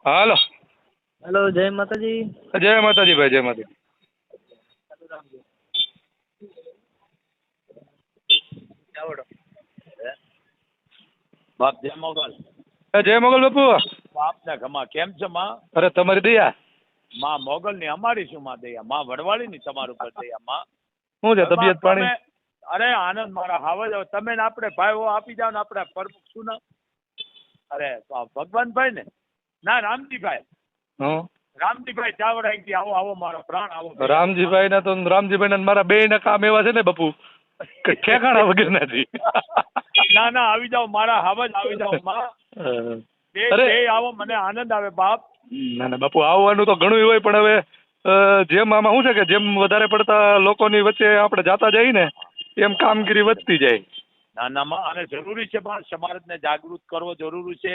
હાલો. Hello, જય માતાજી. જય માતાજી ભાઈ, જય માતાજી. બાપ જય મોગલ. જય મોગલ બાપુ. બાપ ને ઘમા કેમ છે માં? અરે તમારી દયા. માં મોગલ ની અમારી શું માં દયા, માં વડવાળી ની તમારું પર દયા. માં શું છે તબિયત પાણી? અરે આનંદ મારા હાવજ. તમે ને આપણે ભાઈઓ આપી જાવ ને આપણે પ્રમુખ શું નામ? અરે ભગવાનભાઈ ને ના રામજીભાઈ. હં રામજીભાઈ ચાવડા અહીંથી આવો આવો મારો પ્રાણ આવો. રામજીભાઈ ના તો રામજીભાઈ ના મારા બે ના કામ એવા છે ને બાપુ કે ઠેકાણા વગર નથી. ના ના આવી જાઓ મારા હાવજ, આવી જાઓ માં. બે આવો, મને આનંદ આવે બાપ. ના ના બાપુ આવવાનું તો ઘણું હોય, પણ હવે જેમ આમાં શું છે કે જેમ વધારે પડતા લોકોની વચ્ચે આપણે જાતા જઈએ ને એમ કામગીરી વધતી જાય. ના ના માં, અને જરૂરી છે માં, સમાજને જાગૃત કરવો જરૂરી છે.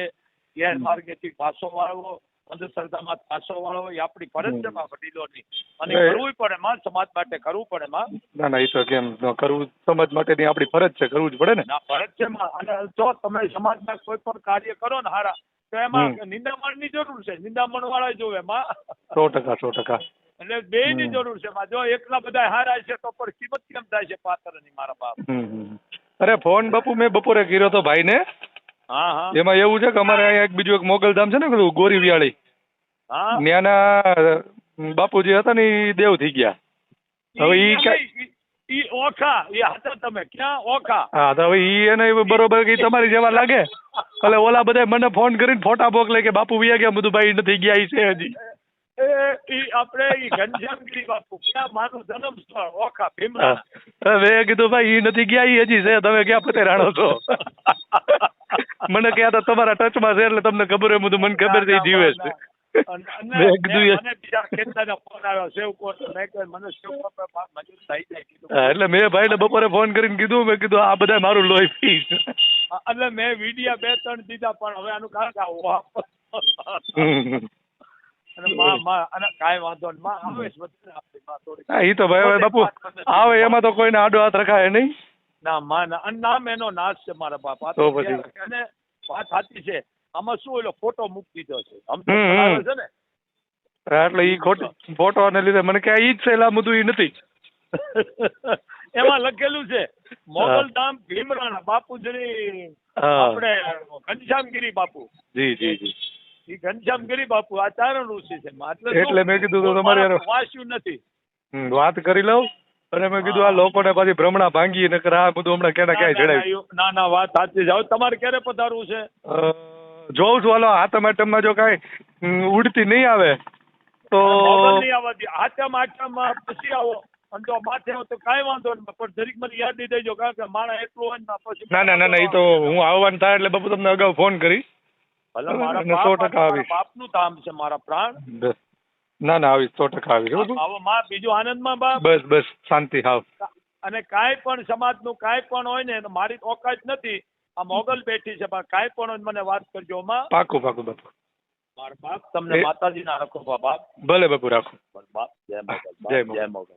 ગેરમાર્ગેથી પાછો વાળવો, અંધશ્રદ્ધામાં પાછો વાળવો એ આપણી ફરજ છે માં વડીલોની, અને કરવું પડે માં, સમાજ માટે કરવું પડે માં. ના ના એ તો કેમ કરવું, સમાજ માટેની આપણી ફરજ છે, કરવું જ પડે ને. ના ફરજ છે માં. અને જો તમે સમાજમાં કોઈ પણ કાર્ય કરો ને હારા, તો એમાં નિંદામણની જરૂર છે, નિંદામણ વાળા જોવે માં. 100%. એટલે બે ની જરૂર છે માં. જો એકલા બધા હારા છે તો પણ કિંમત કેમ થાય છે પાત્રની મારા બાપ. અરે ફોન બાપુ મેં બપોરે કર્યો તો ભાઈ ને. હા હા. એમાં એવું છે કે અમારે અહીંયા એક બીજું એક મોગલધામ છે ને ગોરી વિયાળી, ત્યાંના બાપુજી હતા ને એ દેવ થઈ ગયા. હવે ઈ ઓખા એ હતા, તમે ક્યાં ઓખા? હા તો હવે ઈ એને બરોબર કે તમારી જેવા લાગે, એટલે ઓલા બધા મને ફોન કરીને ફોટા મોકલે કે બાપુ વિયા ગયા, બધું ભાઈ નથી ગયા ઈ છે હજી. આપણે ઈ ઘનશ્યામગીરી બાપુ ક્યાં મારું જન્મ સ્થળ ઓખા ભીમરા. મેં કીધું ભાઈ ઈ નથી ગયા, ઈ હજી છે, તમે ક્યાં પતે રાણો છો? મને ક્યાં તો તમારા ટચમાં છે એટલે તમને ખબર હોય, બધું મને ખબર છે જીવે છે. એટલે મેં ભાઈ ને બપોરે ફોન કરીને કીધું, મેં કીધું આ બધા મારું લોહી પી. એટલે મેં વિડિયા 2-3 દીધા, પણ હવે આનું કારણ હા ઈ તો ભાઈ બાપુ આવે એમાં તો કોઈને આડો હાથ રખાય નહીં. ના માં, નામ એનો નાશ છે મારા બાપા. તો પછી અને વાત સાચી છે. આમાં શું ઓલો ફોટો મૂકી દીધો છે ને, એટલે ઈ ખોટી ફોટો ને લીધે મને કે ઈ જ છે, એટલે બધું ઈ નથી. એમાં લખેલું છે મોગલધામ ભીમરાણા બાપુજી, આપણે ઘનશ્યામગીરી બાપુ. જી જી જી. ઈ ઘનશ્યામગીરી બાપુ આ ચારણ ઋષિ છે. એટલે મેં કીધું તો તમારે વાંચ્યું નથી, વાત કરી લઉં. અને મેં કીધું આ લોકોને પાછી ભ્રમણા ભાંગી નકર આ બધું હમણાં ક્યાં ક્યાંય જડાય. ના ના વાત સાચી છે. તમારે ક્યારે પધારવું છે? જોઉં છું, હાલો હાથમ આઠમમાં જો કાંઈ ઉડતી નહીં આવે તો નહીં આવવાથી આઠમ પછી આવો, અને જો માથે આવો તો કાંઈ વાંધો નહીં, પણ જરીક મને યાદ દઈ દેજો, કારણ કે મારા એટલું હોય ને પછી. ના ના એ તો હું આવવાનું થાય એટલે બાપુ તમને અગાઉ ફોન કરીશ. 100% આવીશ. બાપનું ધામ છે મારા પ્રાણ. ના ના આવીશ, 100% આવીશ. આવો માં, બીજું આનંદમાં બાપ. બસ શાંતિ. હાવ. અને કાંઈ પણ સમાજનું કાંઈ પણ હોય ને, મારી ઓકાત નથી, આ મોગલ બેઠી છે, પણ કાંઈ પણ હોય મને વાત કરજો માં. પાકું બાપુ. મારા બાપ તમને માતાજી ના રાખો બાપ. ભલે બાપુ રાખો. બાપ જય મોગલ. જય મોગલ.